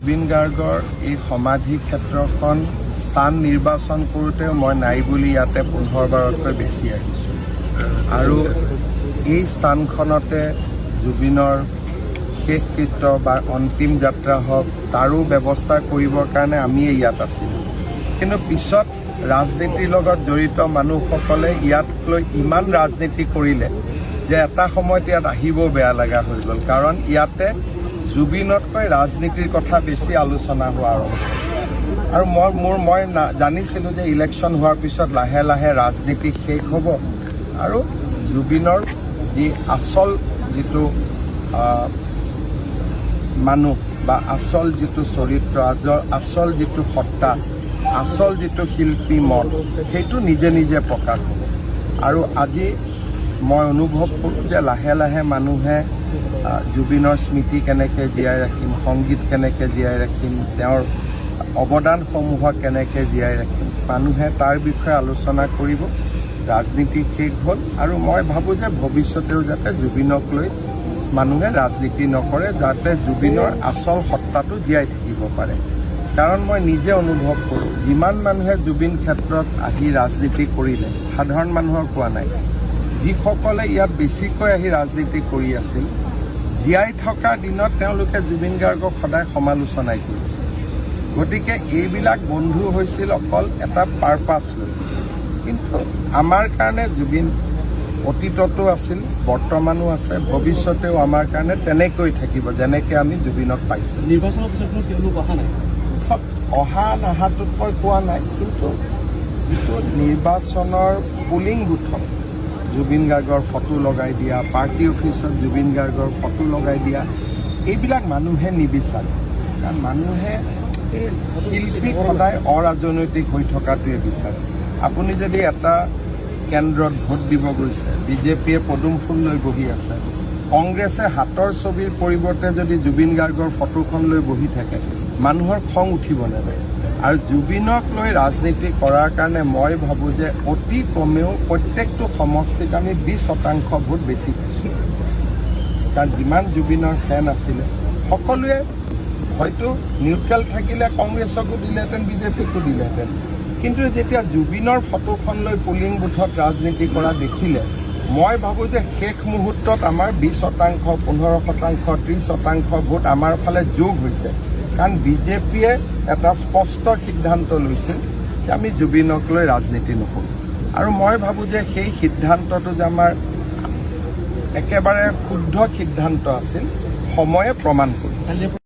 জুবিন গাৰ্গৰ এই সমাধি ক্ষেত্ৰখন স্থান নিৰ্বাচন কৰোঁতে মই নাই বুলি ইয়াতে 15-বাৰতকৈ বেছি আহিছোঁ আৰু এই স্থানখনতে জুবিনৰ শেষকৃত্য বা অন্তিম যাত্ৰা হওক তাৰো ব্যৱস্থা কৰিবৰ কাৰণে আমি ইয়াত আছিলোঁ। কিন্তু পিছত ৰাজনীতিৰ লগত জড়িত মানুহসকলে ইয়াক লৈ ইমান ৰাজনীতি কৰিলে যে এটা সময়ত ইয়াত আহিবও বেয়া লগা হৈ গ'ল, কাৰণ ইয়াতে জুবিনতকৈ ৰাজনীতিৰ কথা বেছি আলোচনা হোৱা আৰম্ভ হ'ল। আৰু মই জানিছিলোঁ যে ইলেকশ্যন হোৱাৰ পিছত লাহে লাহে ৰাজনীতি শেষ হ'ব আৰু জুবিনৰ যি আচল যিটো মানুহ বা আচল যিটো চৰিত্ৰ, আচল যিটো সত্তা, আচল যিটো শিল্পী মন, সেইটো নিজে নিজে প্ৰকাশ হ'ব। আৰু আজি মই অনুভৱ কৰোঁ যে লাহে লাহে মানুহে জুবিনৰ স্মৃতি কেনেকৈ জীয়াই ৰাখিম, সংগীত কেনেকৈ জীয়াই ৰাখিম, তেওঁৰ অৱদানসমূহক কেনেকৈ জীয়াই ৰাখিম, মানুহে তাৰ বিষয়ে আলোচনা কৰিব। ৰাজনীতি শেষ হ'ল আৰু মই ভাবোঁ যে ভৱিষ্যতেও যাতে জুবিনক লৈ মানুহে ৰাজনীতি নকৰে, যাতে জুবিনৰ আচল সত্তাটো জীয়াই থাকিব পাৰে। কাৰণ মই নিজে অনুভৱ কৰোঁ, যিমান মানুহে জুবিন ক্ষেত্ৰত আহি ৰাজনীতি কৰিলে, সাধাৰণ মানুহক কোৱা নাই, যিসকলে ইয়াত বেছিকৈ আহি ৰাজনীতি কৰি আছিল, জীয়াই থকা দিনত তেওঁলোকে জুবিন গাৰ্গক সদায় সমালোচনাই কৰিছিল। গতিকে এইবিলাক বন্ধু হৈছিল অকল এটা পাৰপাছ লৈ। কিন্তু আমাৰ কাৰণে জুবিন অতীততো আছিল, বৰ্তমানো আছে, ভৱিষ্যতেও আমাৰ কাৰণে তেনেকৈ থাকিব, যেনেকৈ আমি জুবিনক পাইছোঁ। নিৰ্বাচনৰ পিছত তেওঁলোক অহা নাই, অহা নাহাটোত মই কোৱা নাই, কিন্তু যিটো নিৰ্বাচনৰ পুলিং বুথত জুবিন গাৰ্গৰ ফটো লগাই দিয়া, পাৰ্টি অফিচত জুবিন গাৰ্গৰ ফটো লগাই দিয়া, এইবিলাক মানুহে নিবিচাৰে। কাৰণ মানুহে শিল্পীক সদায় অৰাজনৈতিক হৈ থকাটোৱে বিচাৰে। আপুনি যদি এটা কেন্দ্ৰত ভোট দিব গৈছে, বিজেপিয়ে পদুম ফুল লৈ বহি আছে, কংগ্ৰেছে হাতৰ ছবিৰ পৰিৱৰ্তে যদি জুবিন গাৰ্গৰ ফটোখন লৈ বহি থাকে, মানুহৰ খং উঠিব নালাগে। আৰু জুবিনক লৈ ৰাজনীতি কৰাৰ কাৰণে মই ভাবোঁ যে অতি কমেও প্ৰত্যেকটো সমষ্টিত আমি 20% ভোট বেছি পাইছোঁ। কাৰণ যিমান জুবিনৰ ফেন আছিলে সকলোৱে হয়তো নিউট্ৰেল থাকিলে কংগ্ৰেছকো দিলেহেঁতেন, বিজেপিকো দিলেহেঁতেন। কিন্তু যেতিয়া জুবিনৰ ফটোখন লৈ পুলিং বুথত ৰাজনীতি কৰা দেখিলে, মই ভাবোঁ যে শেষ মুহূৰ্তত আমাৰ 20%, 15%, 30% ভোট আমাৰ ফালে যোগ হৈছে। কাৰণ বিজেপিয়ে এটা স্পষ্ট সিদ্ধান্ত লৈছিল যে আমি জুবিনক লৈ ৰাজনীতি নকৰোঁ। আৰু মই ভাবোঁ যে সেই সিদ্ধান্তটো যে আমাৰ একেবাৰে শুদ্ধ সিদ্ধান্ত আছিল, সময়ে প্ৰমাণ কৰিছে।